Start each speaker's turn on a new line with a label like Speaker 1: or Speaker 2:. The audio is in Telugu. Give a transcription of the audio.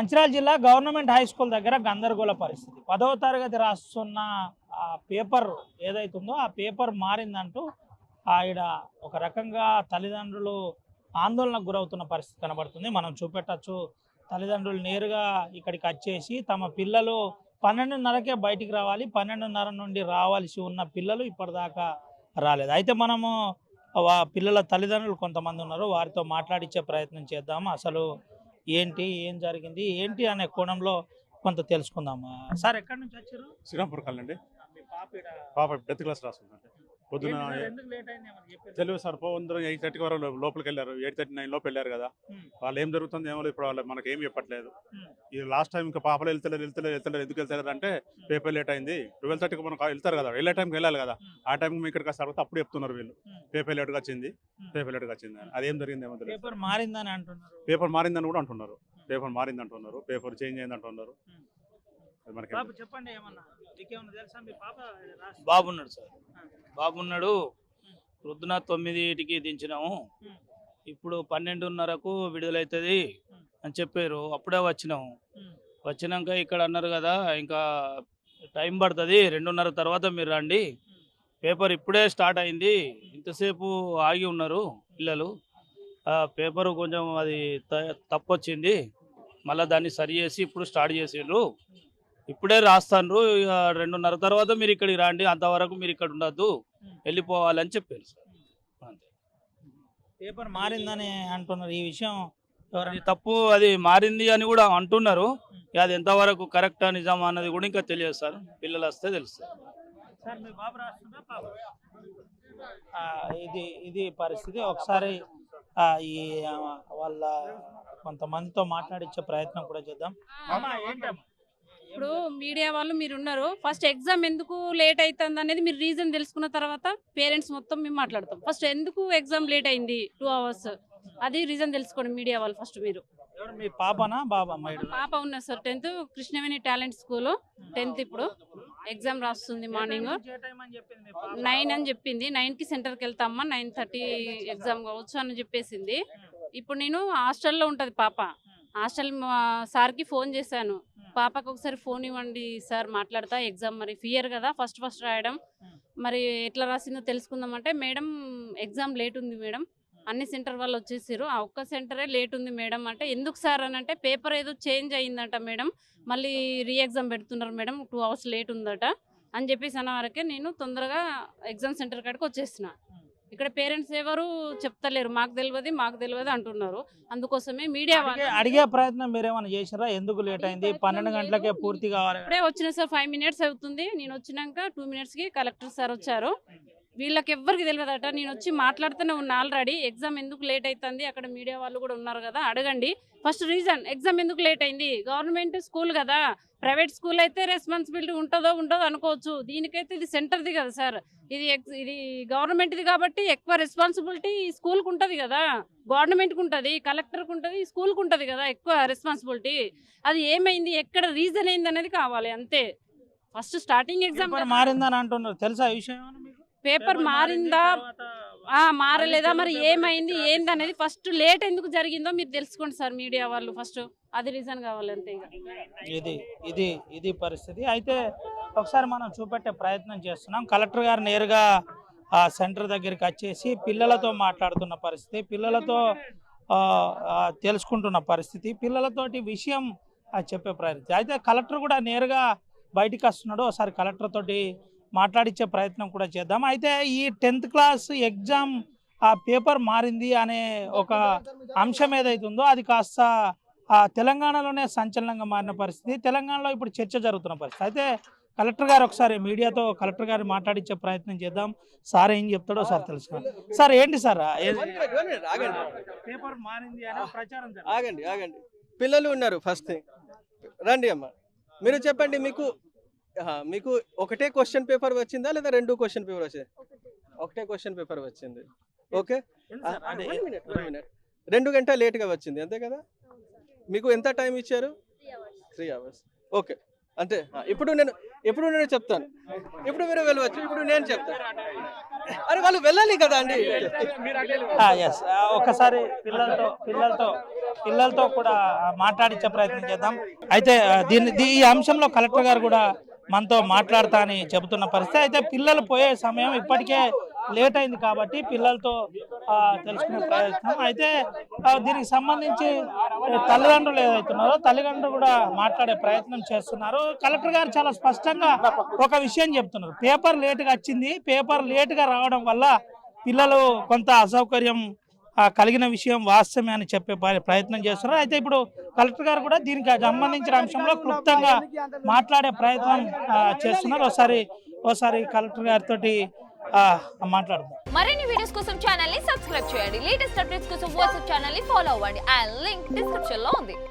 Speaker 1: మంచిర్యాల జిల్లా గవర్నమెంట్ హై స్కూల్ దగ్గర గందరగోళ పరిస్థితి. 10వ తరగతి రాస్తున్న పేపర్ ఏదైతుందో ఆ పేపర్ మారిందంటూ ఈడ ఒక రకంగా తల్లిదండ్రులు ఆందోళనకు గురవుతున్న పరిస్థితి కనబడుతుంది. మనం చూపెట్టచ్చు. తల్లిదండ్రులు నేరుగా ఇక్కడికి వచ్చేసి తమ పిల్లలు 12:30కే బయటికి రావాలి, 12:30 నుండి రావాల్సి ఉన్న పిల్లలు ఇప్పటిదాకా రాలేదు. అయితే మనము పిల్లల తల్లిదండ్రులు కొంతమంది ఉన్నారు, వారితో మాట్లాడించే ప్రయత్నం చేద్దాము. అసలు ఏంటి, ఏం జరిగింది, ఏంటి అనే కోణంలో కొంత తెలుసుకుందాము. సార్ ఎక్కడి నుంచి వచ్చారు?
Speaker 2: శ్రీరాంపూర్ కాలనీ అండి.
Speaker 1: మీ పాప
Speaker 2: పాప 10th క్లాస్ రాస్తుందండి. పొద్దున
Speaker 1: ఎందుకు లేట్ అయింది ఏమని చెప్పారు?
Speaker 2: తెలియదు సార్. 8:30 వరకు లోపలికి వెళ్ళారు. 8:39 లోపు వెళ్ళారు కదా. వాళ్ళు ఏం జరుగుతుంది ఏమో ఇప్పుడు వాళ్ళు మనకి ఏం చెప్పట్లేదు. ఈ లాస్ట్ టైం ఇంకా పాపలు వెళ్తలేరు ఎందుకు వెళ్తలేరు అంటే పేపర్ లేట్ అయింది. 12:30కి మనం వెళ్తారు కదా, వెళ్ళే టైంకి వెళ్ళాలి కదా. ఆ టైంకి ఇక్కడికి వస్తారు, అప్పుడు చెప్తున్నారు వీళ్ళు పేపర్ లేట్గా వచ్చింది అని. అదేం జరిగింది ఏమో తెలియదు.
Speaker 1: పేపర్ మారిందని అంటున్నారు.
Speaker 2: పేపర్ మారిందని కూడా అంటున్నారు. పేపర్ చేంజ్ అయింది అంటున్నారు. మనకి
Speaker 1: బాబు చెప్పండి, ఏమన్నా మీకేమన్నా తెలుసా? మీ పాప
Speaker 3: బాబున్నాడు సార్, బాబున్నాడు. పొద్దున 9కి దించినాము, ఇప్పుడు 12:30కు విడుదలవుతుంది అని చెప్పారు. అప్పుడే వచ్చినాము. వచ్చినాక ఇక్కడ అన్నారు కదా ఇంకా టైం పడుతుంది, 2:30 తర్వాత మీరు రండి, పేపర్ ఇప్పుడే స్టార్ట్ అయింది, ఇంతసేపు ఆగి ఉన్నారు పిల్లలు, పేపరు కొంచెం అది తప్పొచ్చింది, మళ్ళీ దాన్ని సరి చేసి ఇప్పుడు స్టార్ట్ చేసిండ్రు, ఇప్పుడే రాస్తాను, ఇక 2:30 తర్వాత మీరు ఇక్కడికి రండి, అంతవరకు మీరు ఇక్కడ ఉండద్దు, వెళ్ళిపోవాలని చెప్పారు సార్. అంతే.
Speaker 1: పేపర్ మారిందని అంటున్నారు. ఈ విషయం
Speaker 3: అది తప్పు, అది మారింది అని కూడా అంటున్నారు. ఇక అది ఎంతవరకు కరెక్టా నిజమా అన్నది కూడా ఇంకా తెలియదు సార్, పిల్లలు వస్తే తెలుస్తుంది.
Speaker 1: సార్ మీ బాబు రాస్తుందా పాప? ఇది పరిస్థితి. ఒకసారి ఈ వాళ్ళ కొంతమందితో మాట్లాడించే ప్రయత్నం కూడా చేద్దాం.
Speaker 4: ఇప్పుడు మీడియా వాళ్ళు మీరు ఉన్నారు, ఫస్ట్ ఎగ్జామ్ ఎందుకు లేట్ అవుతుంది అనేది మీరు రీజన్ తెలుసుకున్న తర్వాత పేరెంట్స్ మొత్తం మేము మాట్లాడతాం. ఫస్ట్ ఎందుకు ఎగ్జామ్ లేట్ అయింది 2 hours, అది రీజన్ తెలుసుకోండి మీడియా వాళ్ళు. ఫస్ట్ మీరు
Speaker 1: మీ పాపనా బాబా?
Speaker 4: పాప ఉన్నారు sir, 10th Krishnaveni talent school 10th ఇప్పుడు ఎగ్జామ్ రాస్తుంది. మార్నింగ్ 9 అని చెప్పింది. 9కి సెంటర్కి వెళ్తామా, 9:30 ఎగ్జామ్ కావచ్చు అని చెప్పేసింది. ఇప్పుడు నేను హాస్టల్లో ఉంటుంది పాప. హాస్టల్ సార్కి ఫోన్ చేశాను, పాపకు ఒకసారి ఫోన్ ఇవ్వండి సార్, మాట్లాడతా, ఎగ్జామ్ మరి ఫియర్ కదా ఫస్ట్ రాయడం, మరి ఎట్లా రాసిందో తెలుసుకుందామంటే, మేడం ఎగ్జామ్ లేట్ ఉంది మేడం, అన్ని సెంటర్ వాళ్ళు వచ్చేసారు, ఆ ఒక్క సెంటరే లేట్ ఉంది మేడం అంటే, ఎందుకు సార్ అని అంటే, పేపర్ ఏదో చేంజ్ అయ్యిందట మేడం, మళ్ళీ రీ ఎగ్జామ్ పెడుతున్నారు మేడం, 2 hours లేట్ ఉందట అని చెప్పేసి అన్న వరకే నేను తొందరగా ఎగ్జామ్ సెంటర్ కాడికి వచ్చేసిన. ఇక్కడ పేరెంట్స్ ఎవరు చెప్తలేరు, మాకు తెలియదు అంటున్నారు. అందుకోసమే మీడియా
Speaker 1: అడిగే ప్రయత్నం మీరేమైనా చేశారా? ఎందుకు లేట్ అయింది, 12 గంటలకే పూర్తి కావాలి?
Speaker 4: ఇప్పుడే వచ్చిన సార్, 5 minutes అవుతుంది. నేను వచ్చినాక 2 minutesకి కలెక్టర్ సార్ వచ్చారు. వీళ్ళకి ఎవ్వరికి తెలియదట, నేను వచ్చి మాట్లాడుతూనే ఉన్నా ఆల్రెడీ. ఎగ్జామ్ ఎందుకు లేట్ అవుతుంది, అక్కడ మీడియా వాళ్ళు కూడా ఉన్నారు కదా, అడగండి ఫస్ట్ రీజన్, ఎగ్జామ్ ఎందుకు లేట్ అయింది. గవర్నమెంట్ స్కూల్ కదా, ప్రైవేట్ స్కూల్ అయితే రెస్పాన్సిబిలిటీ ఉండదో అనుకోవచ్చు, దీనికైతే ఇది సెంటర్ది కదా సార్, ఇది గవర్నమెంట్ది కాబట్టి ఎక్కువ రెస్పాన్సిబిలిటీ స్కూల్కి ఉంటుంది కదా, గవర్నమెంట్కి ఉంటుంది, కలెక్టర్కి ఉంటుంది, స్కూల్కి ఉంటుంది కదా ఎక్కువ రెస్పాన్సిబిలిటీ. అది ఏమైంది, ఎక్కడ రీజన్ అయింది అనేది కావాలి అంతే. ఫస్ట్ స్టార్టింగ్ ఎగ్జామ్
Speaker 1: మారిందని అంటున్నారు, తెలుసా ఈ విషయం?
Speaker 4: పేపర్ మారిందా మారలేదా, మరి ఏమైంది ఏందనేది ఫస్ట్ లేట్ ఎందుకు జరిగిందో మీరు తెలుసుకోండి సార్ మీడియా వాళ్ళు, ఫస్ట్ అది రీజన్ కావాలి అంతే. ఇది పరిస్థితి. అయితే ఒకసారి మనం చూపెట్టే ప్రయత్నం చేస్తున్నాం. కలెక్టర్ గారు నేరుగా ఆ సెంటర్ దగ్గరికి వచ్చేసి పిల్లలతో మాట్లాడుతున్న పరిస్థితి, పిల్లలతో తెలుసుకుంటున్న పరిస్థితి, పిల్లలతోటి విషయం చెప్పే ప్రయత్నం. అయితే కలెక్టర్ కూడా నేరుగా బయటికి వస్తున్నాడు, ఒకసారి కలెక్టర్ తోటి మాట్లాడించే ప్రయత్నం కూడా చేద్దాం. అయితే ఈ 10th క్లాస్ ఎగ్జామ్ పేపర్ మారింది అనే ఒక అంశం ఏదైతుందో అది కాస్త తెలంగాణలోనే సంచలనంగా మారిన పరిస్థితి, తెలంగాణలో ఇప్పుడు చర్చ జరుగుతున్న పరిస్థితి. అయితే కలెక్టర్ గారు ఒకసారి మీడియాతో కలెక్టర్ గారు మాట్లాడించే ప్రయత్నం చేద్దాం. సార్ ఏం చెప్తాడో సార్ తెలుసుకోండి. సార్ ఏంటి సార్ పేపర్ మారింది అనే ప్రచారం?
Speaker 5: ఆగండి, పిల్లలు ఉన్నారు, ఫస్ట్ రండి అమ్మ, మీరు చెప్పండి, మీకు ఒకటే క్వశ్చన్ పేపర్ వచ్చిందా లేదా 2 క్వశ్చన్ పేపర్ వచ్చింది? ఒకటే క్వశ్చన్ పేపర్ వచ్చింది. ఓకే, 2 గంటల లేట్గా వచ్చింది అంతే కదా. మీకు ఎంత టైం ఇచ్చారు? 3 hours. ఓకే అంతే. ఇప్పుడు నేను చెప్తాను, ఇప్పుడు మీరు వెళ్ళవచ్చు, ఇప్పుడు నేను చెప్తాను. అరే వాళ్ళు వెళ్ళాలి కదా అండి.
Speaker 1: ఒకసారి పిల్లలతో పిల్లలతో కూడా మాట్లాడించే ప్రయత్నం చేద్దాం. అయితే ఈ అంశంలో కలెక్టర్ గారు కూడా మనతో మాట్లాడతా అని చెబుతున్న పరిస్థితి. అయితే పిల్లలు పోయే సమయం ఇప్పటికే లేట్ అయింది కాబట్టి పిల్లలతో తెలుసుకునే ప్రయత్నం. అయితే దీనికి సంబంధించి తల్లిదండ్రులు ఏదైతున్నారో తల్లిదండ్రులు కూడా మాట్లాడే ప్రయత్నం చేస్తున్నారు. కలెక్టర్ గారు చాలా స్పష్టంగా ఒక విషయం చెప్తున్నారు. పేపర్ లేటుగా వచ్చింది, పేపర్ లేటుగా రావడం వల్ల పిల్లలు కొంత అసౌకర్యం కలిగిన విషయం వాస్తవమే అని చెప్పే ప్రయత్నం చేస్తున్నారు. అయితే ఇప్పుడు కలెక్టర్ గారు కూడా దీనికి సంబంధించిన అంశంలో క్లుప్తంగా మాట్లాడే ప్రయత్నం చేస్తున్నారు. ఒకసారి కలెక్టర్ గారితో మాట్లాడదాం.
Speaker 6: మరిన్ని వీడియోస్ కోసం ఛానల్ ని సబ్స్క్రైబ్ చేయండి. లేటెస్ట్ అప్డేట్స్ కోసం వాట్సాప్ ఛానల్ ని ఫాలో అవ్వండి. ఆ లింక్ డిస్క్రిప్షన్ లో ఉంది.